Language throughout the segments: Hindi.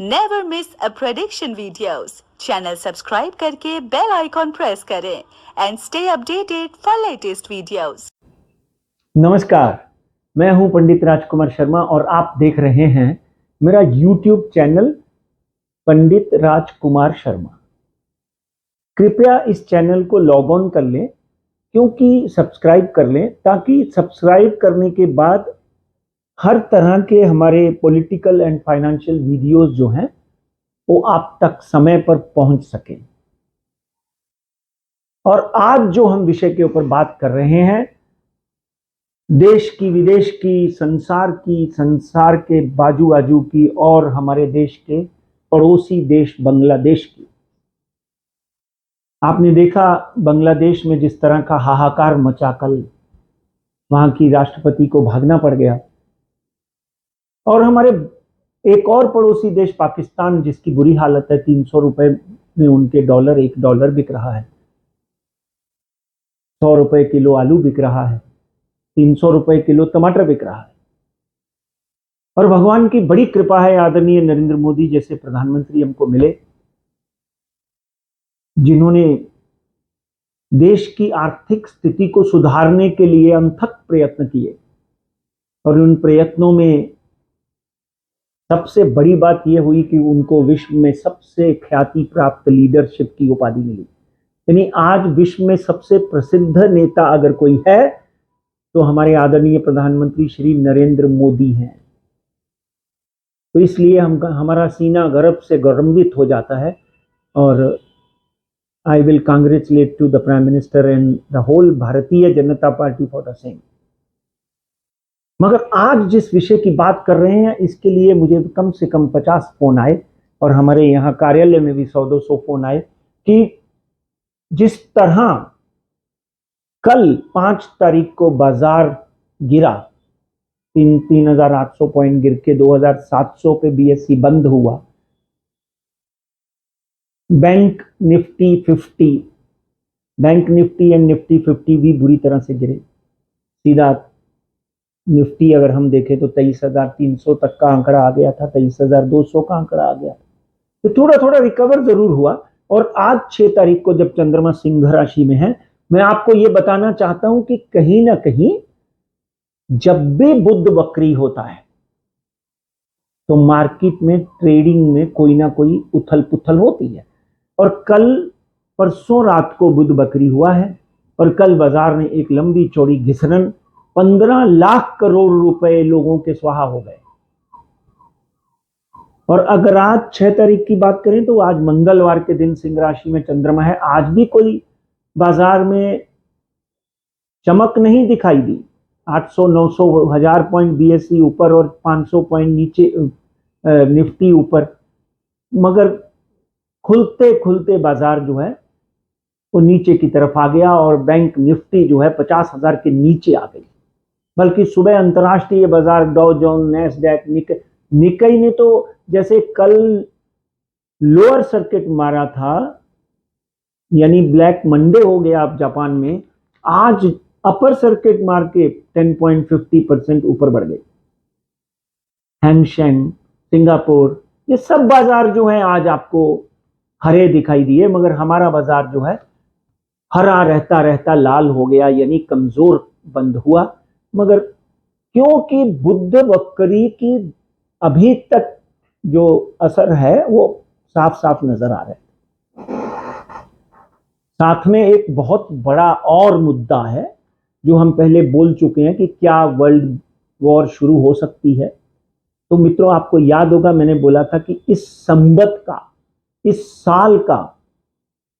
नेवर मिस अ प्रेडिक्शन वीडियोस। चैनल सब्सक्राइब करके बेल आइकॉन प्रेस करें and stay updated for latest videos. नमस्कार, मैं हूं पंडित राजकुमार शर्मा और आप देख रहे हैं मेरा YouTube चैनल पंडित राजकुमार शर्मा। कृपया इस चैनल को लॉग ऑन कर लें, क्योंकि सब्सक्राइब कर लें, ताकि सब्सक्राइब करने के बाद हर तरह के हमारे पॉलिटिकल एंड फाइनेंशियल वीडियोस जो हैं वो आप तक समय पर पहुंच सकें। और आज जो हम विषय के ऊपर बात कर रहे हैं, देश की, विदेश की, संसार के बाजू आजू की और हमारे देश के पड़ोसी देश बांग्लादेश की। आपने देखा बांग्लादेश में जिस तरह का हाहाकार मचा कल, वहां की राष्ट्रपति को भागना पड़ गया। और हमारे एक और पड़ोसी देश पाकिस्तान, जिसकी बुरी हालत है, 300 रुपए में उनके डॉलर, $1 बिक रहा है, 100 रुपए किलो आलू बिक रहा है, 300 रुपए किलो टमाटर बिक रहा है। और भगवान की बड़ी कृपा है, आदरणीय नरेंद्र मोदी जैसे प्रधानमंत्री हमको मिले, जिन्होंने देश की आर्थिक स्थिति को सुधारने के लिए अथक प्रयत्न किए। और उन प्रयत्नों में सबसे बड़ी बात यह हुई कि उनको विश्व में सबसे ख्याति प्राप्त लीडरशिप की उपाधि मिली। यानी आज विश्व में सबसे प्रसिद्ध नेता अगर कोई है तो हमारे आदरणीय प्रधानमंत्री श्री नरेंद्र मोदी हैं। तो इसलिए हमारा सीना गर्व से गौरवान्वित हो जाता है। और I will congratulate to the prime minister and the whole Bharatiya Janata party for the same. मगर आज जिस विषय की बात कर रहे हैं, इसके लिए मुझे कम से कम 50 फोन आए और हमारे यहाँ कार्यालय में भी 100-200 फोन आए कि जिस तरह कल 5 तारीख को बाजार गिरा, 3,800 पॉइंट गिर के 2,700 पे बीएसई बंद हुआ। बैंक निफ्टी एंड निफ्टी 50 भी बुरी तरह से गिरे। सीधा निफ्टी अगर हम देखें तो 23,300 तक का आंकड़ा आ गया था, 23,200 का आंकड़ा आ गया। तो थोड़ा थोड़ा रिकवर जरूर हुआ। और आज 6 तारीख को जब चंद्रमा सिंह राशि में है, मैं आपको यह बताना चाहता हूं कि कहीं ना कहीं जब भी बुध वक्री होता है तो मार्केट में, ट्रेडिंग में कोई ना कोई उथल पुथल होती है। और परसों रात को बुध वक्री हुआ है और कल बाजार ने एक लंबी चौड़ी घिसरन, 15 लाख करोड़ रुपए लोगों के स्वाहा हो गए। और अगर आज 6 तारीख की बात करें तो आज मंगलवार के दिन सिंह राशि में चंद्रमा है। आज भी कोई बाजार में चमक नहीं दिखाई दी। 800, 900, 1000 पॉइंट बीएसई ऊपर और 500 पॉइंट नीचे निफ्टी ऊपर। मगर खुलते खुलते बाजार जो है वो नीचे की तरफ आ गया और बैंक निफ्टी जो है 50,000 के नीचे आ गई। बल्कि सुबह अंतर्राष्ट्रीय बाजार, डॉ जोन्स, नैस्डैक, निकाई ने तो जैसे कल लोअर सर्किट मारा था, यानी ब्लैक मंडे हो गया अब जापान में, आज अपर सर्किट मार के 10.50% ऊपर बढ़ गए। हैंगसेंग, सिंगापुर, ये सब बाजार जो है आज आपको हरे दिखाई दिए। मगर हमारा बाजार जो है हरा रहता रहता लाल हो गया, यानी कमजोर बंद हुआ। मगर क्योंकि बुध वक्री की अभी तक जो असर है वो साफ साफ नजर आ रहा है। साथ में एक बहुत बड़ा और मुद्दा है जो हम पहले बोल चुके हैं कि क्या वर्ल्ड वॉर शुरू हो सकती है। तो मित्रों, आपको याद होगा मैंने बोला था कि इस संवत का, इस साल का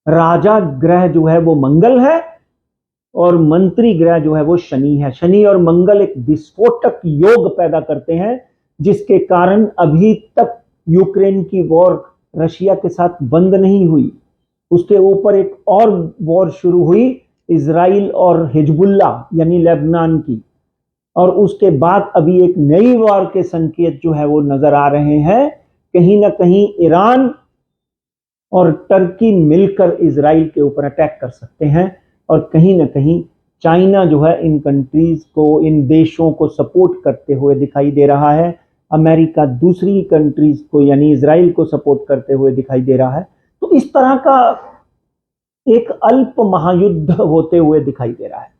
राजा ग्रह जो है वो मंगल है और मंत्री ग्रह जो है वो शनि है। शनि और मंगल एक विस्फोटक योग पैदा करते हैं, जिसके कारण अभी तक यूक्रेन की वॉर रशिया के साथ बंद नहीं हुई। उसके ऊपर एक और वॉर शुरू हुई इजराइल और हिजबुल्ला यानी लेबनान की। और उसके बाद अभी एक नई वॉर के संकेत जो है वो नजर आ रहे हैं। कहीं ना कहीं ईरान और टर्की मिलकर इजराइल के ऊपर अटैक कर सकते हैं। और कहीं ना कहीं चाइना जो है इन कंट्रीज को, इन देशों को सपोर्ट करते हुए दिखाई दे रहा है। अमेरिका दूसरी कंट्रीज को यानी इजराइल को सपोर्ट करते हुए दिखाई दे रहा है। तो इस तरह का एक अल्प महायुद्ध होते हुए दिखाई दे रहा है।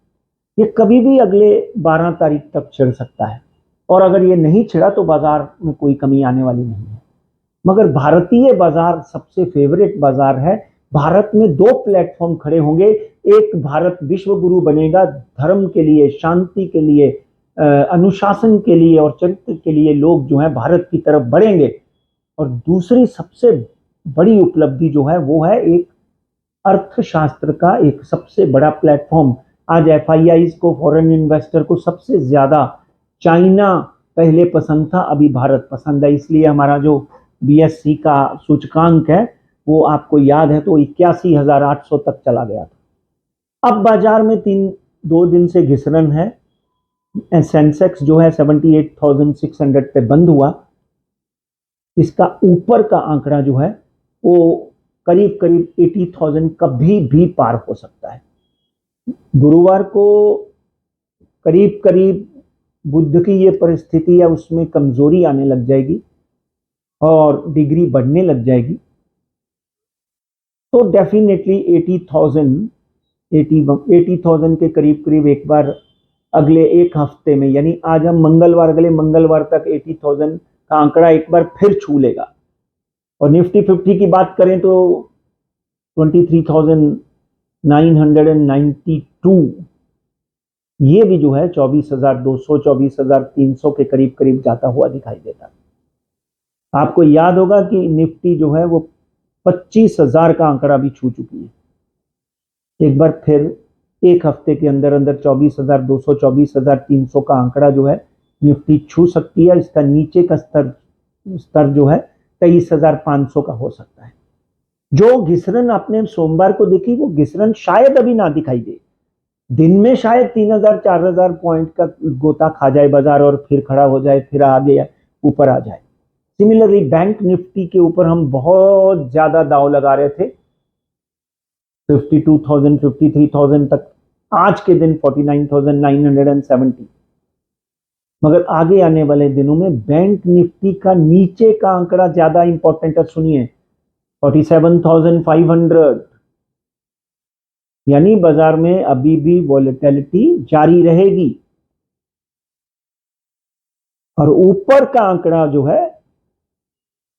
ये कभी भी अगले 12 तारीख तक छिड़ सकता है, और अगर ये नहीं छिड़ा तो बाजार में कोई कमी आने वाली नहीं है। मगर भारतीय बाजार सबसे फेवरेट बाजार है। भारत में दो प्लेटफॉर्म खड़े होंगे। एक, भारत विश्व गुरु बनेगा, धर्म के लिए, शांति के लिए, अनुशासन के लिए और चरित्र के लिए लोग जो है भारत की तरफ बढ़ेंगे। और दूसरी सबसे बड़ी उपलब्धि जो है वो है एक अर्थशास्त्र का एक सबसे बड़ा प्लेटफॉर्म। आज एफआईआईज को, फॉरेन इन्वेस्टर को सबसे ज्यादा चाइना पहले पसंद था, अभी भारत पसंद है। इसलिए हमारा जो बीएससी का सूचकांक है वो आपको याद है तो 81,800 तक चला गया था। अब बाजार में 2 दिन से घिसरन है। सेंसेक्स जो है 78,600 पे बंद हुआ। इसका ऊपर का आंकड़ा जो है वो करीब करीब 80,000 कभी भी पार हो सकता है। गुरुवार को करीब करीब बुध की ये परिस्थिति है उसमें कमजोरी आने लग जाएगी और डिग्री बढ़ने लग जाएगी। तो डेफिनेटली 80,000 के करीब करीब एक बार अगले एक हफ्ते में, यानी आज हम मंगलवार, अगले मंगलवार तक 80,000 का आंकड़ा एक बार फिर छू लेगा। और निफ्टी 50 की बात करें तो 23,992 ये भी जो है 24,200 24,300 के करीब करीब जाता हुआ दिखाई देता है। आपको याद होगा कि निफ्टी जो है वो 25,000 का आंकड़ा भी छू चुकी है। एक बार फिर एक हफ्ते के अंदर अंदर 24,200 24,300 का आंकड़ा जो है निफ्टी छू सकती है। इसका नीचे का स्तर जो है 23,500 का हो सकता है। जो घिसरन आपने सोमवार को देखी वो घिसरन शायद अभी ना दिखाई दे। दिन में शायद 3,000 4,000 पॉइंट का गोता खा जाए बाजार और फिर खड़ा हो जाए, फिर आगे ऊपर आ जाए। सिमिलरली बैंक निफ्टी के ऊपर हम बहुत ज्यादा दाव लगा रहे थे 52,000 53,000 तक। आज के दिन 49,970। मगर आगे आने वाले दिनों में बैंक निफ्टी का नीचे का आंकड़ा ज्यादा इंपॉर्टेंट है। सुनिए, 47,500, यानी बाजार में अभी भी वॉलेटिलिटी जारी रहेगी। और ऊपर का आंकड़ा जो है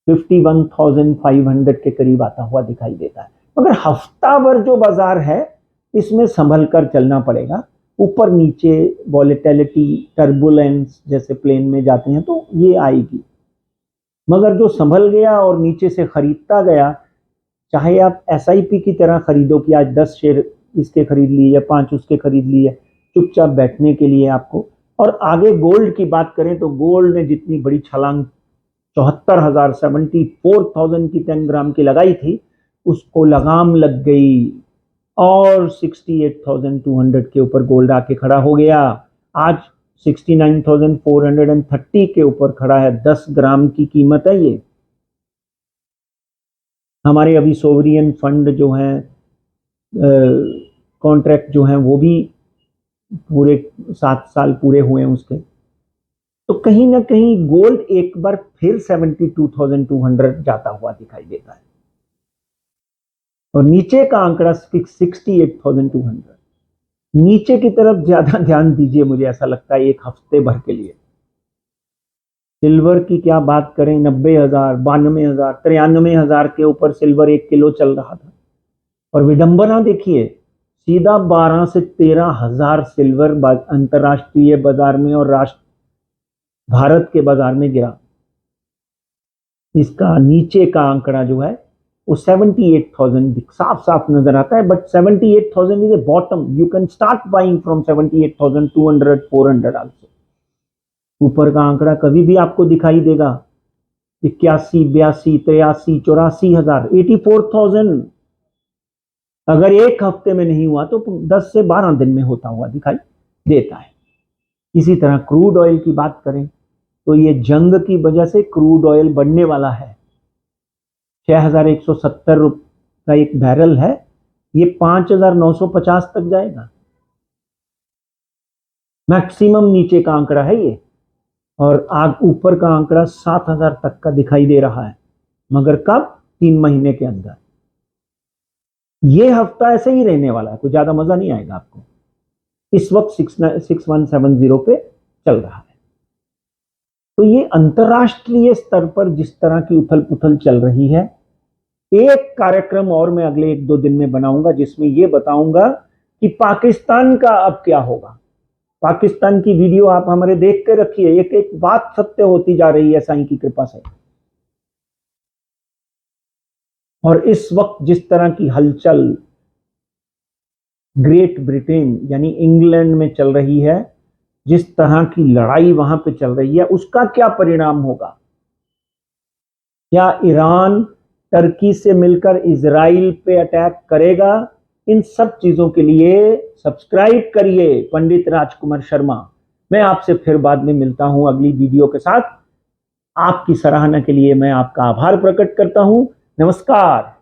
51,500 के करीब आता हुआ दिखाई देता है। मगर हफ्ता भर जो बाजार है इसमें संभल कर चलना पड़ेगा। ऊपर नीचे वॉलेटिलिटी, टर्बुलेंस जैसे प्लेन में जाते हैं तो ये आएगी। मगर जो संभल गया और नीचे से खरीदता गया, चाहे आप एसआईपी की तरह खरीदो कि आज 10 शेयर इसके खरीद लिए या 5 उसके खरीद लिए, चुपचाप बैठने के लिए आपको। और आगे गोल्ड की बात करें तो गोल्ड ने जितनी बड़ी छलांग 74,000 74,000 की 10 ग्राम की लगाई थी उसको लगाम लग गई और 68,200 के ऊपर गोल्ड आके खड़ा हो गया। आज 69,430 के ऊपर खड़ा है। 10 ग्राम की कीमत है ये। हमारे अभी सोवरियन फंड जो हैं, कॉन्ट्रैक्ट जो हैं वो भी पूरे 7 साल पूरे हुए हैं उसके। तो कहीं ना कहीं गोल्ड एक बार फिर 72,200 जाता हुआ दिखाई देता है। और नीचे का आंकड़ा 68,200। नीचे की तरफ ज्यादा ध्यान दीजिए, मुझे ऐसा लगता है एक हफ्ते भर के लिए। सिल्वर की क्या बात करें, 90,000 92,000 93,000 के ऊपर सिल्वर 1 किलो चल रहा था। और विडंबना देखिए, सीधा 12 से 13,000 सिल्वर अंतरराष्ट्रीय बाजार में और भारत के बाजार में गिरा। इसका नीचे का आंकड़ा जो है वो 78,000 साफ साफ नजर आता है। But 78,000 is a bottom. You can start buying from 78,200 400 also. ऊपर का आंकड़ा कभी भी आपको दिखाई देगा 81 82 83 84,000 84,000। अगर एक हफ्ते में नहीं हुआ तो 10 से 12 दिन में होता हुआ दिखाई देता है। इसी तरह क्रूड ऑयल की बात करें तो ये जंग की वजह से क्रूड ऑयल बढ़ने वाला है। 6,170 का एक बैरल है, ये 5,950 तक जाएगा। मैक्सिमम नीचे का आंकड़ा है ये। और आग ऊपर का आंकड़ा 7,000 तक का दिखाई दे रहा है, मगर कब? 3 महीने के अंदर। ये हफ्ता ऐसे ही रहने वाला है, कुछ ज्यादा मजा नहीं आएगा आपको। इस वक्त 6170 पे चल रहा है। तो ये अंतरराष्ट्रीय स्तर पर जिस तरह की उथल पुथल चल रही है, एक कार्यक्रम और मैं अगले 1-2 दिन में बनाऊंगा जिसमें ये बताऊंगा कि पाकिस्तान का अब क्या होगा। पाकिस्तान की वीडियो आप हमारे देख के रखिए, एक एक बात सत्य होती जा रही है साईं की कृपा से। और इस वक्त जिस तरह की हलचल ग्रेट ब्रिटेन यानी इंग्लैंड में चल रही है, जिस तरह की लड़ाई वहां पे चल रही है, उसका क्या परिणाम होगा? क्या ईरान टर्की से मिलकर इजराइल पे अटैक करेगा? इन सब चीजों के लिए सब्सक्राइब करिए पंडित राजकुमार शर्मा। मैं आपसे फिर बाद में मिलता हूं अगली वीडियो के साथ। आपकी सराहना के लिए मैं आपका आभार प्रकट करता हूं। नमस्कार।